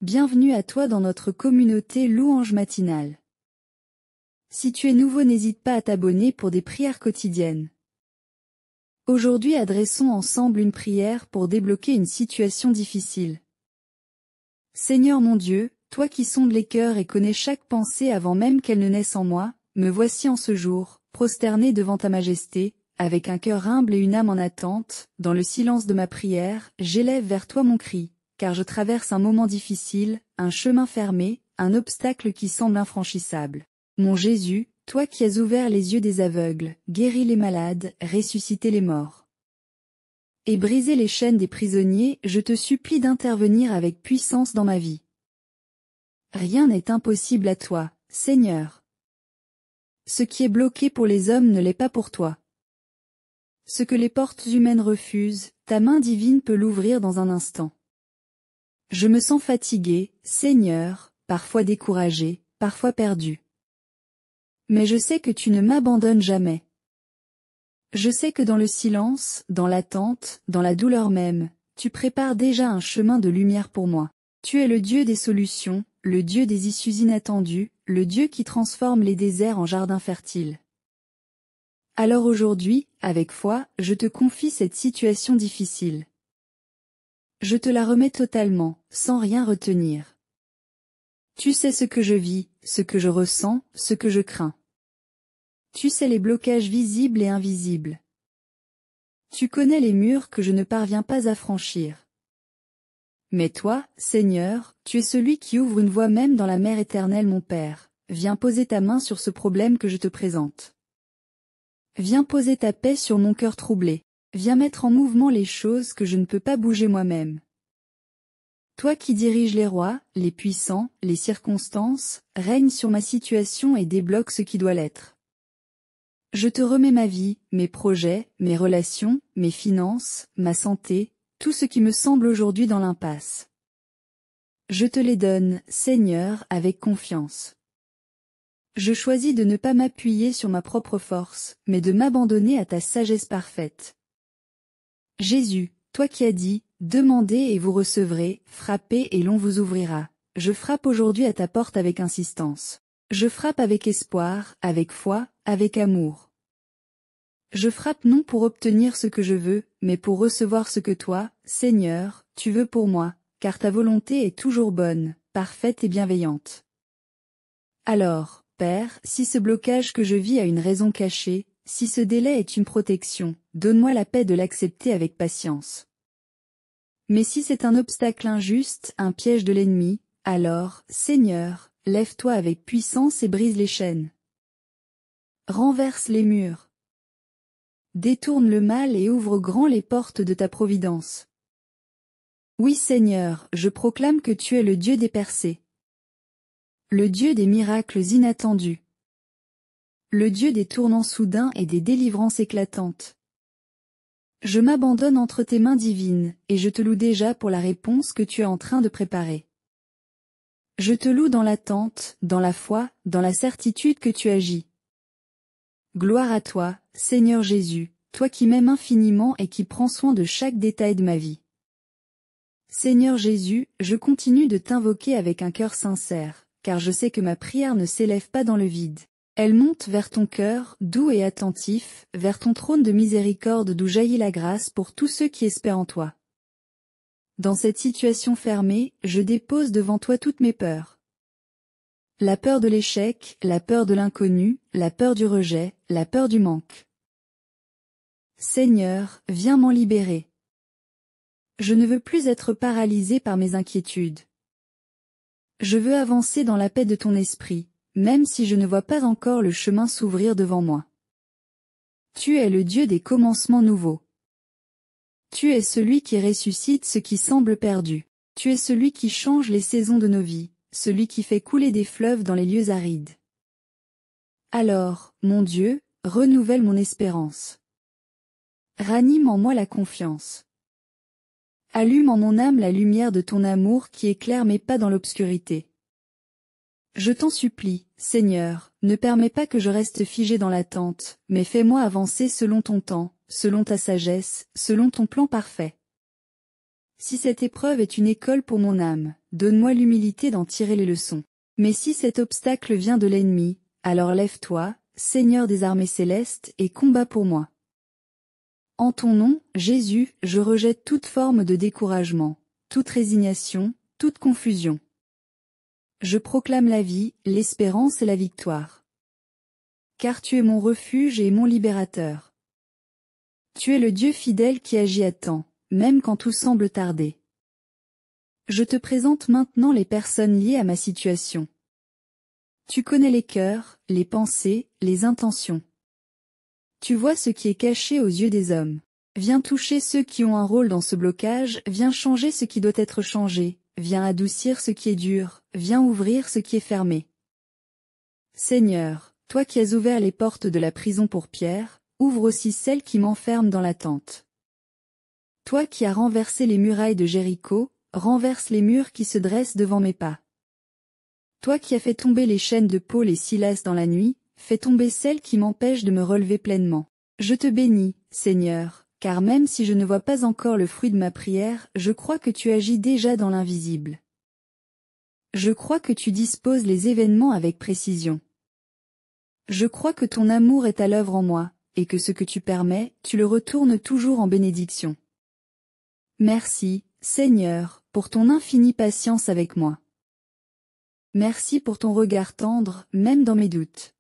Bienvenue à toi dans notre communauté Louange matinale. Si tu es nouveau, n'hésite pas à t'abonner pour des prières quotidiennes. Aujourd'hui, adressons ensemble une prière pour débloquer une situation difficile. Seigneur mon Dieu, toi qui sondes les cœurs et connais chaque pensée avant même qu'elle ne naisse en moi, me voici en ce jour, prosterné devant ta majesté, avec un cœur humble et une âme en attente. Dans le silence de ma prière, j'élève vers toi mon cri, car je traverse un moment difficile, un chemin fermé, un obstacle qui semble infranchissable. Mon Jésus, toi qui as ouvert les yeux des aveugles, guéri les malades, ressuscité les morts et brisé les chaînes des prisonniers, je te supplie d'intervenir avec puissance dans ma vie. Rien n'est impossible à toi, Seigneur. Ce qui est bloqué pour les hommes ne l'est pas pour toi. Ce que les portes humaines refusent, ta main divine peut l'ouvrir dans un instant. Je me sens fatigué, Seigneur, parfois découragé, parfois perdu. Mais je sais que tu ne m'abandonnes jamais. Je sais que dans le silence, dans l'attente, dans la douleur même, tu prépares déjà un chemin de lumière pour moi. Tu es le Dieu des solutions, le Dieu des issues inattendues, le Dieu qui transforme les déserts en jardins fertiles. Alors aujourd'hui, avec foi, je te confie cette situation difficile. Je te la remets totalement, sans rien retenir. Tu sais ce que je vis, ce que je ressens, ce que je crains. Tu sais les blocages visibles et invisibles. Tu connais les murs que je ne parviens pas à franchir. Mais toi, Seigneur, tu es celui qui ouvre une voie même dans la mer éternelle, mon Père. Viens poser ta main sur ce problème que je te présente. Viens poser ta paix sur mon cœur troublé. Viens mettre en mouvement les choses que je ne peux pas bouger moi-même. Toi qui diriges les rois, les puissants, les circonstances, règne sur ma situation et débloque ce qui doit l'être. Je te remets ma vie, mes projets, mes relations, mes finances, ma santé, tout ce qui me semble aujourd'hui dans l'impasse. Je te les donne, Seigneur, avec confiance. Je choisis de ne pas m'appuyer sur ma propre force, mais de m'abandonner à ta sagesse parfaite. Jésus, toi qui as dit, demandez et vous recevrez, frappez et l'on vous ouvrira. Je frappe aujourd'hui à ta porte avec insistance. Je frappe avec espoir, avec foi, avec amour. Je frappe non pour obtenir ce que je veux, mais pour recevoir ce que toi, Seigneur, tu veux pour moi, car ta volonté est toujours bonne, parfaite et bienveillante. Alors, Père, si ce blocage que je vis a une raison cachée, si ce délai est une protection, donne-moi la paix de l'accepter avec patience. Mais si c'est un obstacle injuste, un piège de l'ennemi, alors, Seigneur, lève-toi avec puissance et brise les chaînes. Renverse les murs. Détourne le mal et ouvre grand les portes de ta providence. Oui Seigneur, je proclame que tu es le Dieu des percées. Le Dieu des miracles inattendus. Le Dieu des tournants soudains et des délivrances éclatantes. Je m'abandonne entre tes mains divines, et je te loue déjà pour la réponse que tu es en train de préparer. Je te loue dans l'attente, dans la foi, dans la certitude que tu agis. Gloire à toi, Seigneur Jésus, toi qui m'aimes infiniment et qui prends soin de chaque détail de ma vie. Seigneur Jésus, je continue de t'invoquer avec un cœur sincère, car je sais que ma prière ne s'élève pas dans le vide. Elle monte vers ton cœur, doux et attentif, vers ton trône de miséricorde d'où jaillit la grâce pour tous ceux qui espèrent en toi. Dans cette situation fermée, je dépose devant toi toutes mes peurs. La peur de l'échec, la peur de l'inconnu, la peur du rejet, la peur du manque. Seigneur, viens m'en libérer. Je ne veux plus être paralysé par mes inquiétudes. Je veux avancer dans la paix de ton esprit, même si je ne vois pas encore le chemin s'ouvrir devant moi. Tu es le Dieu des commencements nouveaux. Tu es celui qui ressuscite ce qui semble perdu. Tu es celui qui change les saisons de nos vies, celui qui fait couler des fleuves dans les lieux arides. Alors, mon Dieu, renouvelle mon espérance. Ranime en moi la confiance. Allume en mon âme la lumière de ton amour qui éclaire mes pas dans l'obscurité. Je t'en supplie, Seigneur, ne permets pas que je reste figé dans l'attente, mais fais-moi avancer selon ton temps, selon ta sagesse, selon ton plan parfait. Si cette épreuve est une école pour mon âme, donne-moi l'humilité d'en tirer les leçons. Mais si cet obstacle vient de l'ennemi, alors lève-toi, Seigneur des armées célestes, et combat pour moi. En ton nom, Jésus, je rejette toute forme de découragement, toute résignation, toute confusion. Je proclame la vie, l'espérance et la victoire. Car tu es mon refuge et mon libérateur. Tu es le Dieu fidèle qui agit à temps, même quand tout semble tarder. Je te présente maintenant les personnes liées à ma situation. Tu connais les cœurs, les pensées, les intentions. Tu vois ce qui est caché aux yeux des hommes. Viens toucher ceux qui ont un rôle dans ce blocage, viens changer ce qui doit être changé, viens adoucir ce qui est dur, viens ouvrir ce qui est fermé. Seigneur, toi qui as ouvert les portes de la prison pour Pierre, ouvre aussi celles qui m'enferment dans la tente. Toi qui as renversé les murailles de Jéricho, renverse les murs qui se dressent devant mes pas. Toi qui as fait tomber les chaînes de Paul et Silas dans la nuit, fais tomber celles qui m'empêchent de me relever pleinement. Je te bénis, Seigneur, car même si je ne vois pas encore le fruit de ma prière, je crois que tu agis déjà dans l'invisible. Je crois que tu disposes les événements avec précision. Je crois que ton amour est à l'œuvre en moi, et que ce que tu permets, tu le retournes toujours en bénédiction. Merci, Seigneur, pour ton infinie patience avec moi. Merci pour ton regard tendre, même dans mes doutes.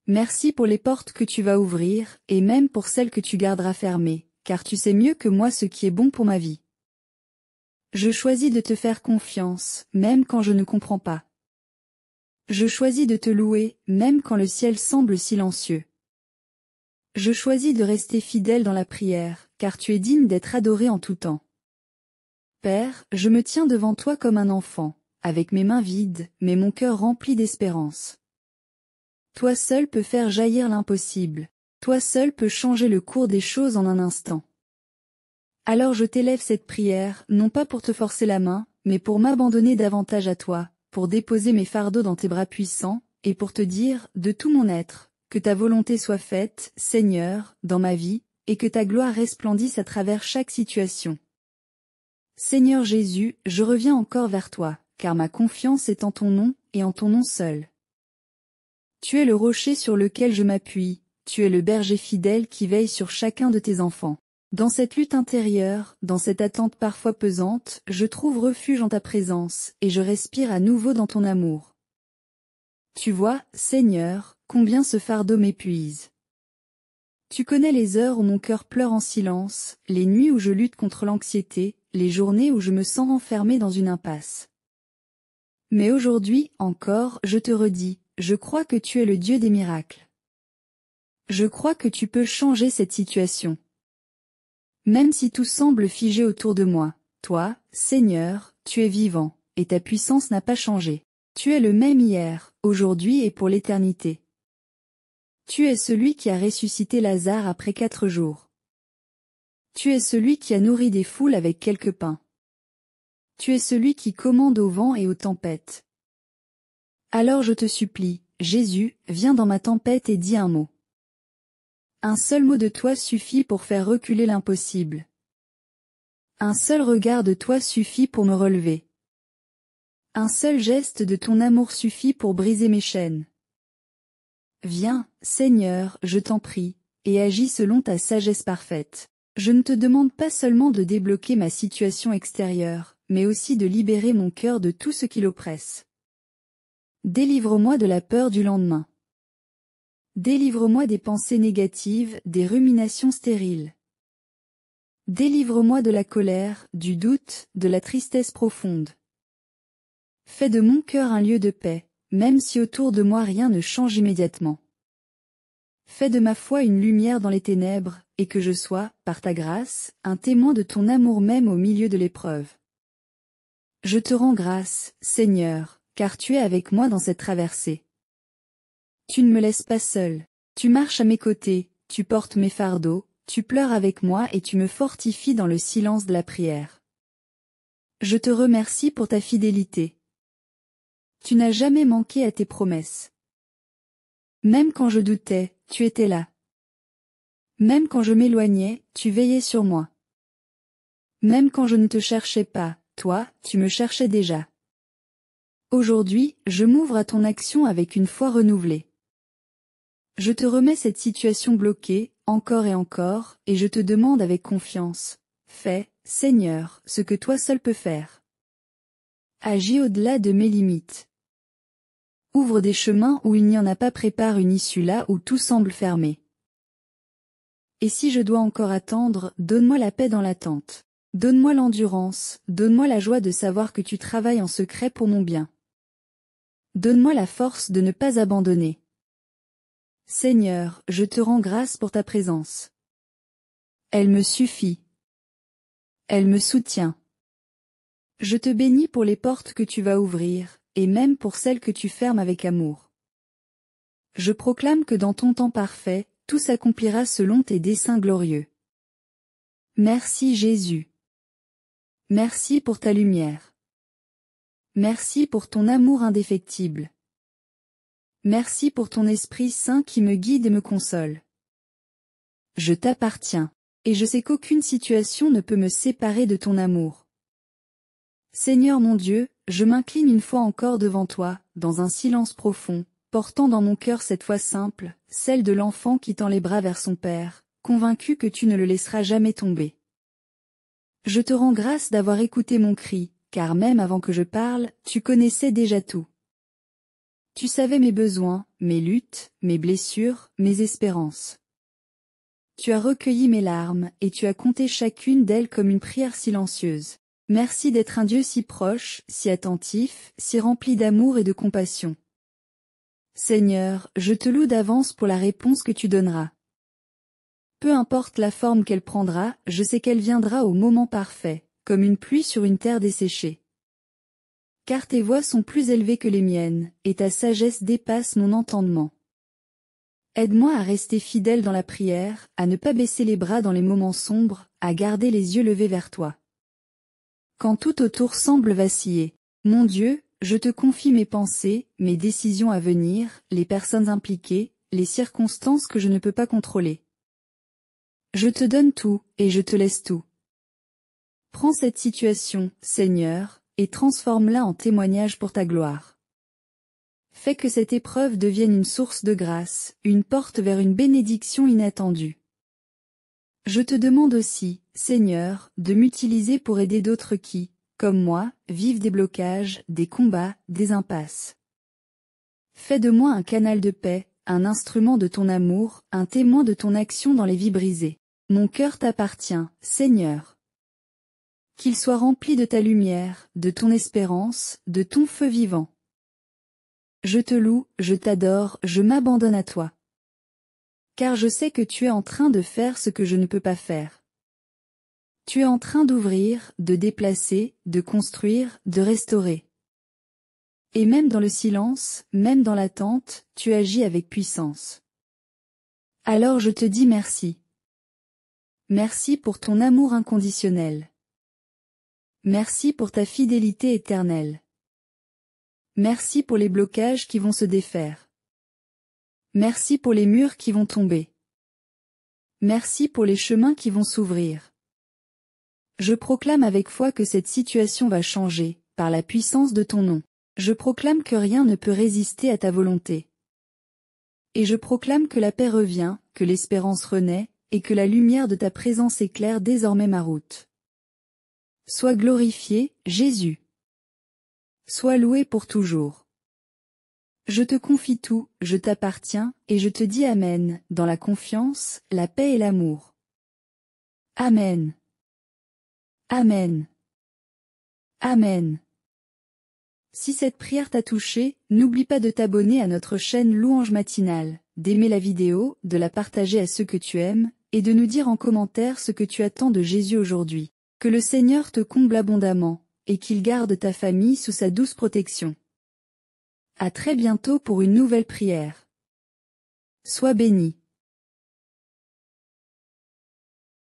Merci pour les portes que tu vas ouvrir, et même pour celles que tu garderas fermées, car tu sais mieux que moi ce qui est bon pour ma vie. Je choisis de te faire confiance, même quand je ne comprends pas. Je choisis de te louer, même quand le ciel semble silencieux. Je choisis de rester fidèle dans la prière, car tu es digne d'être adoré en tout temps. Père, je me tiens devant toi comme un enfant, avec mes mains vides, mais mon cœur rempli d'espérance. Toi seul peux faire jaillir l'impossible, toi seul peux changer le cours des choses en un instant. Alors je t'élève cette prière, non pas pour te forcer la main, mais pour m'abandonner davantage à toi, pour déposer mes fardeaux dans tes bras puissants, et pour te dire, de tout mon être, que ta volonté soit faite, Seigneur, dans ma vie, et que ta gloire resplendisse à travers chaque situation. Seigneur Jésus, je reviens encore vers toi, car ma confiance est en ton nom, et en ton nom seul. Tu es le rocher sur lequel je m'appuie, tu es le berger fidèle qui veille sur chacun de tes enfants. Dans cette lutte intérieure, dans cette attente parfois pesante, je trouve refuge en ta présence, et je respire à nouveau dans ton amour. Tu vois, Seigneur, combien ce fardeau m'épuise. Tu connais les heures où mon cœur pleure en silence, les nuits où je lutte contre l'anxiété, les journées où je me sens enfermée dans une impasse. Mais aujourd'hui, encore, je te redis, je crois que tu es le Dieu des miracles. Je crois que tu peux changer cette situation. Même si tout semble figé autour de moi, toi, Seigneur, tu es vivant, et ta puissance n'a pas changé. Tu es le même hier, aujourd'hui et pour l'éternité. Tu es celui qui a ressuscité Lazare après 4 jours. Tu es celui qui a nourri des foules avec quelques pains. Tu es celui qui commande au vent et aux tempêtes. Alors je te supplie, Jésus, viens dans ma tempête et dis un mot. Un seul mot de toi suffit pour faire reculer l'impossible. Un seul regard de toi suffit pour me relever. Un seul geste de ton amour suffit pour briser mes chaînes. Viens, Seigneur, je t'en prie, et agis selon ta sagesse parfaite. Je ne te demande pas seulement de débloquer ma situation extérieure, mais aussi de libérer mon cœur de tout ce qui l'oppresse. Délivre-moi de la peur du lendemain. Délivre-moi des pensées négatives, des ruminations stériles. Délivre-moi de la colère, du doute, de la tristesse profonde. Fais de mon cœur un lieu de paix, même si autour de moi rien ne change immédiatement. Fais de ma foi une lumière dans les ténèbres, et que je sois, par ta grâce, un témoin de ton amour même au milieu de l'épreuve. Je te rends grâce, Seigneur, car tu es avec moi dans cette traversée. Tu ne me laisses pas seul, tu marches à mes côtés, tu portes mes fardeaux, tu pleures avec moi et tu me fortifies dans le silence de la prière. Je te remercie pour ta fidélité. Tu n'as jamais manqué à tes promesses. Même quand je doutais, tu étais là. Même quand je m'éloignais, tu veillais sur moi. Même quand je ne te cherchais pas, toi, tu me cherchais déjà. Aujourd'hui, je m'ouvre à ton action avec une foi renouvelée. Je te remets cette situation bloquée, encore et encore, et je te demande avec confiance. Fais, Seigneur, ce que toi seul peux faire. Agis au-delà de mes limites. Ouvre des chemins où il n'y en a pas, prépare une issue là où tout semble fermé. Et si je dois encore attendre, donne-moi la paix dans l'attente. Donne-moi l'endurance, donne-moi la joie de savoir que tu travailles en secret pour mon bien. Donne-moi la force de ne pas abandonner. Seigneur, je te rends grâce pour ta présence. Elle me suffit. Elle me soutient. Je te bénis pour les portes que tu vas ouvrir, et même pour celles que tu fermes avec amour. Je proclame que dans ton temps parfait, tout s'accomplira selon tes desseins glorieux. Merci Jésus. Merci pour ta lumière. Merci pour ton amour indéfectible. Merci pour ton Esprit Saint qui me guide et me console. Je t'appartiens, et je sais qu'aucune situation ne peut me séparer de ton amour. Seigneur mon Dieu, je m'incline une fois encore devant toi, dans un silence profond, portant dans mon cœur cette foi simple, celle de l'enfant qui tend les bras vers son Père, convaincu que tu ne le laisseras jamais tomber. Je te rends grâce d'avoir écouté mon cri, car même avant que je parle, tu connaissais déjà tout. Tu savais mes besoins, mes luttes, mes blessures, mes espérances. Tu as recueilli mes larmes, et tu as compté chacune d'elles comme une prière silencieuse. Merci d'être un Dieu si proche, si attentif, si rempli d'amour et de compassion. Seigneur, je te loue d'avance pour la réponse que tu donneras. Peu importe la forme qu'elle prendra, je sais qu'elle viendra au moment parfait, comme une pluie sur une terre desséchée. Car tes voies sont plus élevées que les miennes, et ta sagesse dépasse mon entendement. Aide-moi à rester fidèle dans la prière, à ne pas baisser les bras dans les moments sombres, à garder les yeux levés vers toi. Quand tout autour semble vaciller, mon Dieu, je te confie mes pensées, mes décisions à venir, les personnes impliquées, les circonstances que je ne peux pas contrôler. Je te donne tout, et je te laisse tout. Prends cette situation, Seigneur, et transforme-la en témoignage pour ta gloire. Fais que cette épreuve devienne une source de grâce, une porte vers une bénédiction inattendue. Je te demande aussi, Seigneur, de m'utiliser pour aider d'autres qui, comme moi, vivent des blocages, des combats, des impasses. Fais de moi un canal de paix, un instrument de ton amour, un témoin de ton action dans les vies brisées. Mon cœur t'appartient, Seigneur. Qu'il soit rempli de ta lumière, de ton espérance, de ton feu vivant. Je te loue, je t'adore, je m'abandonne à toi. Car je sais que tu es en train de faire ce que je ne peux pas faire. Tu es en train d'ouvrir, de déplacer, de construire, de restaurer. Et même dans le silence, même dans l'attente, tu agis avec puissance. Alors je te dis merci. Merci pour ton amour inconditionnel. Merci pour ta fidélité éternelle. Merci pour les blocages qui vont se défaire. Merci pour les murs qui vont tomber. Merci pour les chemins qui vont s'ouvrir. Je proclame avec foi que cette situation va changer, par la puissance de ton nom. Je proclame que rien ne peut résister à ta volonté. Et je proclame que la paix revient, que l'espérance renaît, et que la lumière de ta présence éclaire désormais ma route. Sois glorifié, Jésus. Sois loué pour toujours. Je te confie tout, je t'appartiens, et je te dis Amen, dans la confiance, la paix et l'amour. Amen. Amen. Amen. Si cette prière t'a touché, n'oublie pas de t'abonner à notre chaîne Louange Matinale, d'aimer la vidéo, de la partager à ceux que tu aimes, et de nous dire en commentaire ce que tu attends de Jésus aujourd'hui. Que le Seigneur te comble abondamment, et qu'il garde ta famille sous sa douce protection. À très bientôt pour une nouvelle prière. Sois béni.